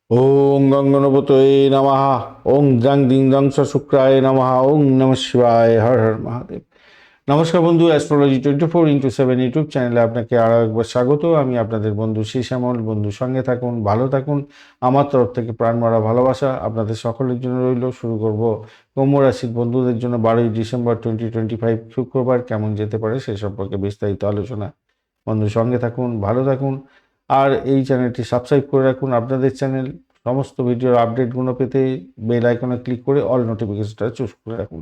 ওং গঙ্গনপতয়ে নমঃ। ওং দ্রাং দিং দং স শুক্রায় নমঃ। ওং নমঃ শিবায়। হর হর মহাদেব। নমস্কার বন্ধু, অ্যাস্ট্রোলজি 24x7 ইউটিউব চ্যানেলে আপনাকে আরও একবার স্বাগত। আমি আপনাদের বন্ধু শ্যামল। বন্ধু সঙ্গে থাকুন, ভালো থাকুন। আমার তরফ থেকে প্রাণ মারা ভালোবাসা আপনাদের সকলের জন্য রইল। শুরু করব কুম্ভ রাশির বন্ধুদের জন্য 12ই ডিসেম্বর 2025 শুক্রবার কেমন যেতে পারে সে সম্পর্কে বিস্তারিত আলোচনা। বন্ধু সঙ্গে থাকুন, ভালো থাকুন। আর এই চ্যানেলটি সাবস্ক্রাইব করে রাখুন। আপনাদের চ্যানেল সমস্ত ভিডিওর আপডেটগুলো পেতে বেল আইকনে ক্লিক করে অল নোটিফিকেশনটা চুজ করে রাখুন।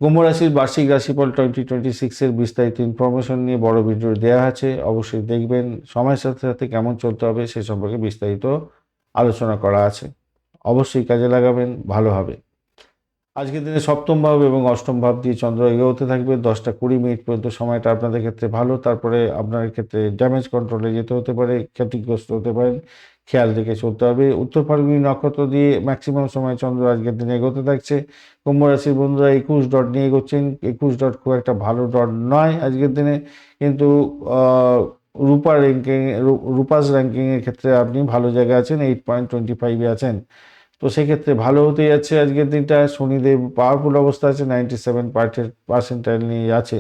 কুম্ভ রাশির বার্ষিক রাশিফল 2026-এর বিস্তারিত ইনফরমেশন নিয়ে বড় ভিডিও দেওয়া আছে, অবশ্যই দেখবেন। সময়ের সাথে সাথে কেমন চলতে হবে সে সম্পর্কে বিস্তারিত আলোচনা করা আছে, অবশ্যই কাজে লাগাবেন, ভালো হবে। আজকের দিনে সপ্তম ভাব এবং অষ্টম ভাব দিয়ে চন্দ্র এগোতে থাকবে। 10টা 20 মিনিট পর্যন্ত সময়টা আপনাদের ক্ষেত্রে ভালো, তারপরে আপনার ক্ষেত্রে ড্যামেজ কন্ট্রোলে যেতে হতে পারে, ক্ষতিগ্রস্ত হতে পারেন, খেয়াল রেখে চলতে হবে। উত্তর ফাল্গুনী নক্ষত্র দিয়ে ম্যাক্সিমাম সময় চন্দ্র আজকের দিনে এগোতে থাকছে। কুম্ভ রাশির বন্ধুরা 21 ডট নিয়ে এগোচ্ছেন। 21 ডট খুব একটা ভালো ডট নয় আজকের দিনে, কিন্তু রূপা র্যাঙ্কিং, রূপাস র্যাঙ্কিংয়ের ক্ষেত্রে আপনি ভালো জায়গায় আছেন, 8.25-এ আছেন। তো সেক্ষেত্রে ভালো হতে যাচ্ছে আজকের দিনটা। শনিদেব পাওয়ারফুল অবস্থা আছে, 97% নিয়ে আছে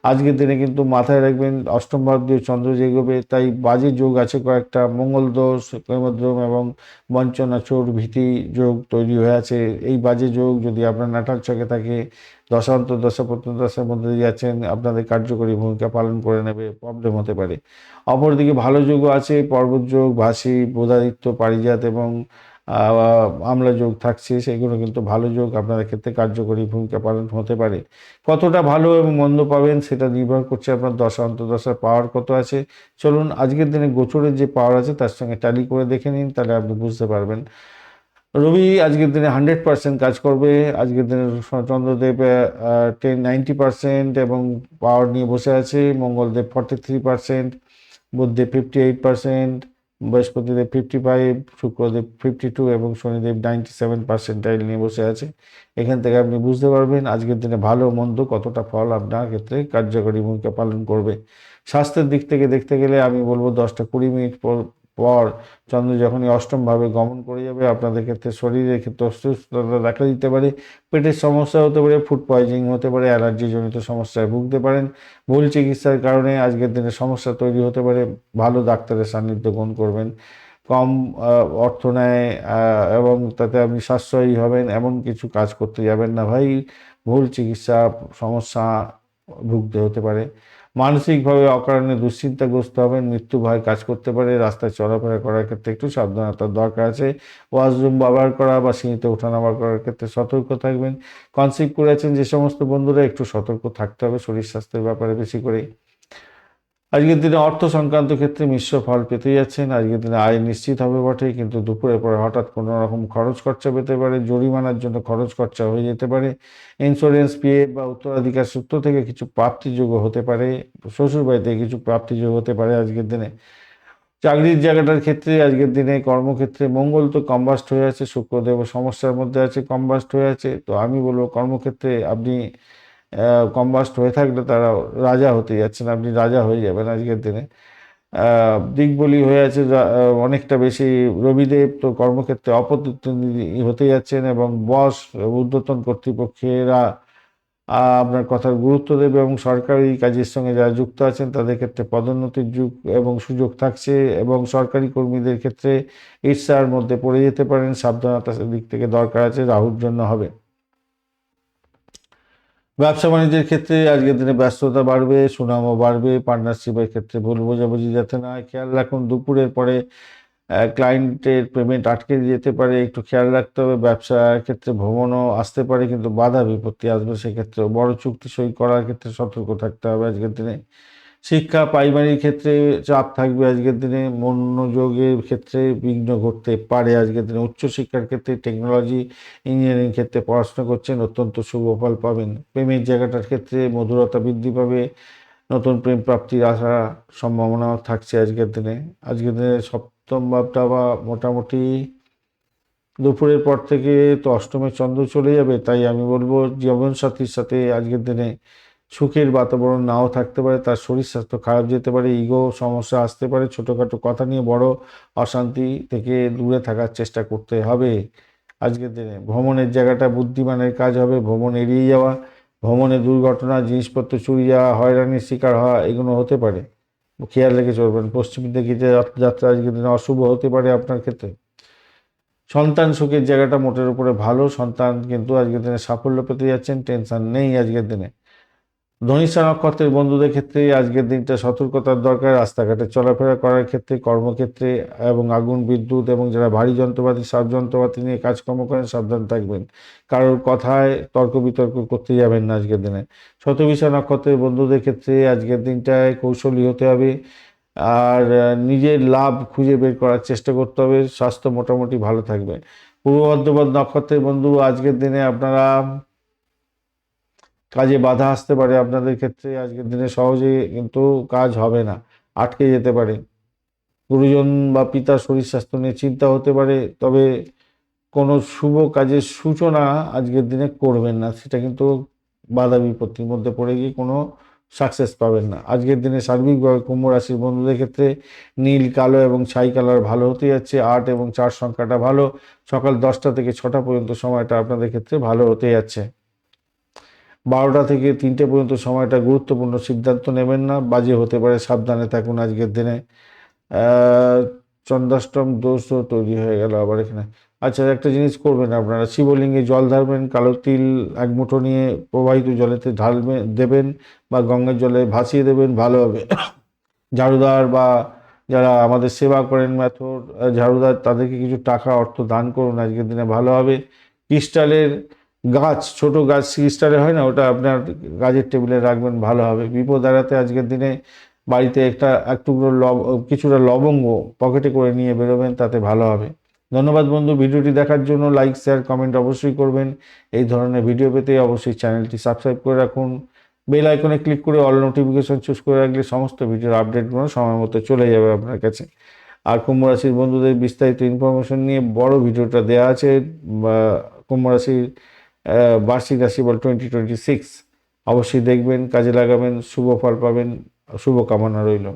আজকের দিনে। কিন্তু মাথায় রাখবেন অষ্টম ভাব দিয়ে চন্দ্র যেগোবে, তাই বাজে যোগ আছে কয়েকটা। মঙ্গল দোষ, কৈমদ্রম এবং বঞ্চনা চোর ভীতি যোগ তৈরি হয়ে আছে। এই বাজে যোগ যদি আপনার নাটাল ছকে থাকে, দশান্তর দশা প্রত্যন্তদশার মধ্যে দিয়ে যাচ্ছেন, আপনাদের কার্যকরী ভূমিকা পালন করে নেবে, প্রবলেম হতে পারে। অপরদিকে ভালো যোগও আছে, পর্বত যোগ, ভাসি, বোধাদিত্য, পারিজাত এবং আমলা যোগ থাকছে। সেগুলো কিন্তু ভালো যোগ, আপনাদের ক্ষেত্রে কার্যকরী ভূমিকা পালন হতে পারে। কতটা ভালো এবং মন্দ পাবেন সেটা নির্ভর করছে আপনার দশা অন্তর্দশার পাওয়ার কত আছে। চলুন আজকের দিনে গোচরের যে পাওয়ার আছে তার সঙ্গে ট্যালি করে দেখে নিন, তাহলে আপনি বুঝতে পারবেন। রবি আজকের দিনে 100% কাজ করবে। আজকের দিনে চন্দ্রদেব 90% এবং পাওয়ার নিয়ে বসে আছে। মঙ্গলদেব 43%, বুধদেব 58%, বৃহস্পতিদেব 55, শুক্রদেব 52 এবং শনিদেব 97% নিয়ে বসে আছে। এখান থেকে আপনি বুঝতে পারবেন আজকের দিনে ভালো মন্দ কতটা ফল আপনার ক্ষেত্রে কার্যকরী ভূমিকা পালন করবে। স্বাস্থ্যের দিক থেকে দেখতে গেলে আমি বলবো 10টা 20 মিনিট পর চন্দ্র যখনই অষ্টমভাবে গমন করে যাবে, আপনাদের ক্ষেত্রে শরীরের ক্ষেত্রে অসুস্থতা দেখা দিতে পারে। পেটের সমস্যা হতে পারে, ফুড পয়জনিং হতে পারে, অ্যালার্জিজনিত সমস্যায় ভুগতে পারেন। ভুল চিকিৎসার কারণে আজকের দিনে সমস্যা তৈরি হতে পারে। ভালো ডাক্তারের সান্নিধ্য গ্রহণ করবেন। কম অর্থ নেয় এবং তাতে আপনি সাশ্রয়ী হবেন এমন কিছু কাজ করতে যাবেন না ভাই। ভুল চিকিৎসা সমস্যা ভুগতে হতে পারে। মানসিকভাবে অকারণে দুশ্চিন্তাগ্রস্ত হবেন, মৃত্যু ভয় কাজ করতে পারে। রাস্তায় চলাফেরা করার ক্ষেত্রে একটু সাবধানতার দরকার আছে। ওয়াশরুম ব্যবহার করা বা সিঁড়িতে ওঠানামা করার ক্ষেত্রে সতর্ক থাকবেন। কনসিভ করেছেন যে সমস্ত বন্ধুরা, একটু সতর্ক থাকতে হবে শরীর স্বাস্থ্যের ব্যাপারে বেশি করে। আজকের দিনে অর্থ সংক্রান্ত ক্ষেত্রে মিশ্র ফল পেতে যাচ্ছেন। আজকের দিনে আয় নিশ্চিত হবে বটে, কিন্তু দুপুরের পরে হঠাৎ কোনো রকম খরচ খরচা পেতে পারে। জরিমানার জন্য খরচ খরচা হয়ে যেতে পারে। ইন্স্যুরেন্স, পিএফ বা উত্তরাধিকার সূত্র থেকে কিছু প্রাপ্তিযোগ্য হতে পারে। শ্বশুরবাড়ি থেকে কিছু প্রাপ্তিযোগ হতে পারে আজকের দিনে। চাকরির জায়গাটার ক্ষেত্রে আজকের দিনে কর্মক্ষেত্রে মঙ্গল তো কম্বাস্ট হয়ে আছে, শুক্রদেব সমস্যার মধ্যে আছে, কম্বাস্ট হয়ে আছে। তো আমি বলবো কর্মক্ষেত্রে আপনি কম্বাস্ট হয়ে থাকলে তারা রাজা হতে যাচ্ছেন, আপনি রাজা হয়ে যাবেন আজকের দিনে। দিকবলি হয়ে আছে অনেকটা বেশি। রবিদেব তো কর্মক্ষেত্রে অপ্রতিদ্বন্দ্বী হতে যাচ্ছেন এবং বস, ঊর্ধ্বতন কর্তৃপক্ষেরা আপনার কথার গুরুত্ব দেবে এবং সরকারি কাজের সঙ্গে যারা যুক্ত আছেন তাদের ক্ষেত্রে পদোন্নতির যুগ এবং সুযোগ থাকছে। এবং সরকারি কর্মীদের ক্ষেত্রে ঈর্ষার মধ্যে পড়ে যেতে পারেন, সাবধানতার দিক থেকে দরকার আছে, রাহুর জন্য হবে। ব্যবসা বাণিজ্যের ক্ষেত্রে আজকের দিনে ব্যস্ততা বাড়বে, সুনামও বাড়বে। পার্টনারশিপের ক্ষেত্রে ভুল বোঝাবুঝি যাতে না হয় খেয়াল রাখুন। দুপুরের পরে ক্লায়েন্টের পেমেন্ট আটকে যেতে পারে, একটু খেয়াল রাখতে হবে। ব্যবসার ক্ষেত্রে ভ্রমণও আসতে পারে, কিন্তু বাধা বিপত্তি আসবে, সেক্ষেত্রে বড় চুক্তি সই করার ক্ষেত্রে সতর্ক থাকতে হবে আজকের দিনে। শিক্ষা প্রাইমারির ক্ষেত্রে চাপ থাকবে আজকের দিনে। মনোযোগের ক্ষেত্রে বিঘ্ন ঘটতে পারে আজকের দিনে। উচ্চশিক্ষার ক্ষেত্রে টেকনোলজি, ইঞ্জিনিয়ারিং ক্ষেত্রে পড়াশোনা করছেন, অত্যন্ত শুভ ফল পাবেন। প্রেমের জায়গাটার ক্ষেত্রে মধুরতা বৃদ্ধি পাবে, নতুন প্রেম প্রাপ্তির আশা সম্ভাবনা থাকছে আজকের দিনে। আজকের দিনে সপ্তম ভাবটা বা মোটামুটি দুপুরের পর থেকে তো অষ্টমে চন্দ্র চলে যাবে, তাই আমি বলবো জীবনসাথীর সাথে আজকের দিনে সুখের বাতাবরণ নাও থাকতে পারে, তার শরীর স্বাস্থ্য খারাপ যেতে পারে, ইগো সমস্যা আসতে পারে, ছোটোখাটো কথা নিয়ে বড় অশান্তি থেকে দূরে থাকার চেষ্টা করতে হবে। আজকের দিনে ভ্রমণের জায়গাটা বুদ্ধিমানের কাজ হবে, ভ্রমণ এড়িয়ে যাওয়া, ভ্রমণে দুর্ঘটনা, জিনিসপত্র চুরি যাওয়া, হয়রানির শিকার হওয়া এগুলো হতে পারে, খেয়াল রেখে চলবেন। পশ্চিম দিকে যে যাত্রা আজকের দিনে অশুভ হতে পারে আপনার ক্ষেত্রে। সন্তান সুখের জায়গাটা মোটের উপরে ভালো, সন্তান কিন্তু আজকের দিনে সাফল্য পেতে যাচ্ছেন, টেনশন নেই আজকের দিনে। ধনিষ্ঠা নক্ষত্রের বন্ধুদের ক্ষেত্রে আজকের দিনটা সতর্কতার দরকার, রাস্তাঘাটে চলাফেরা করার ক্ষেত্রে, কর্মক্ষেত্রে এবং আগুন বিদ্যুৎ এবং যারা ভারী যন্ত্রপাতি সাব যন্ত্রপাতি নিয়ে কাজকর্ম করেন সাবধান থাকবেন। কারোর কথায় তর্ক বিতর্ক করতে যাবেন না আজকের দিনে। শতভিষা নক্ষত্রের বন্ধুদের ক্ষেত্রে আজকের দিনটায় কৌশলী হতে হবে, আর নিজের লাভ খুঁজে বের করার চেষ্টা করতে হবে। স্বাস্থ্য মোটামুটি ভালো থাকবে। পূর্ব বর্ধমান নক্ষত্রের বন্ধু আজকের দিনে আপনারা কাজে বাধা আসতে পারে, আপনাদের ক্ষেত্রে আজকের দিনে সহজে কিন্তু কাজ হবে না, আটকে যেতে পারে। গুরুজন বা পিতার শরীর স্বাস্থ্য নিয়ে চিন্তা হতে পারে, তবে কোনো শুভ কাজের সূচনা আজকের দিনে করবেন না, সেটা কিন্তু বাধা বিপত্তির মধ্যে পড়ে গিয়ে কোনো সাকসেস পাবেন না। আজকের দিনে সার্বিকভাবে কুম্ভ রাশির বন্ধুদের ক্ষেত্রে নীল, কালো এবং ছাই কালার ভালো হতে যাচ্ছে। 8 এবং 4 সংখ্যাটা ভালো। সকাল 10টা থেকে 6টা পর্যন্ত সময়টা আপনাদের ক্ষেত্রে ভালো হতে যাচ্ছে। 12টা থেকে 3টে পর্যন্ত সময়টা গুরুত্বপূর্ণ, সিদ্ধান্ত নেবেন না, বাজে হতে পারে, সাবধানে থাকুন আজকের দিনে। চন্দ্রাষ্টম দোষও তৈরি হয়ে গেল আবার এখানে। আচ্ছা, একটা জিনিস করবেন আপনারা, শিবলিঙ্গে জল ঢালবেন, কালো তিল এক মুঠো নিয়ে প্রবাহিত জলেতে ঢালবেন দেবেন বা গঙ্গার জলে ভাসিয়ে দেবেন, ভালো হবে। ঝাড়ুদার বা যারা আমাদের সেবা করেন মেথর ঝাড়ুদার, তাদেরকে কিছু টাকা অর্থ দান করুন, আজকের দিনে ভালো হবে। ক্রিস্টালের গাছ, ছোট গাছ ক্রিস্টালের হয় না, ওটা আপনার গাছের টেবিলে রাখবেন, ভালো হবে। বিপদ এড়াতে আজকের দিনে বাড়িতে এক টুকরো কিছুটা লবঙ্গ পকেটে করে নিয়ে বেরোবেন, তাতে ভালো হবে। ধন্যবাদ বন্ধু, ভিডিওটি দেখার জন্য। লাইক, শেয়ার, কমেন্ট অবশ্যই করবেন। এই ধরনের ভিডিও পেতে অবশ্যই চ্যানেলটি সাবস্ক্রাইব করে রাখুন। বেল আইকনে ক্লিক করে অল নোটিফিকেশন চুজ করে রাখলে সমস্ত ভিডিওর আপডেটগুলো সময় মতো চলে যাবে আপনার কাছে। আর কুম্ভ রাশির বন্ধুদের বিস্তারিত ইনফরমেশন নিয়ে বড় ভিডিওটা দেওয়া আছে, কুম্ভ রাশির বার্ষিক রাশিফল 2026, অবশ্যই দেখবেন, কাজে লাগাবেন, শুভ ফল পাবেন, শুভ কামনা রইল।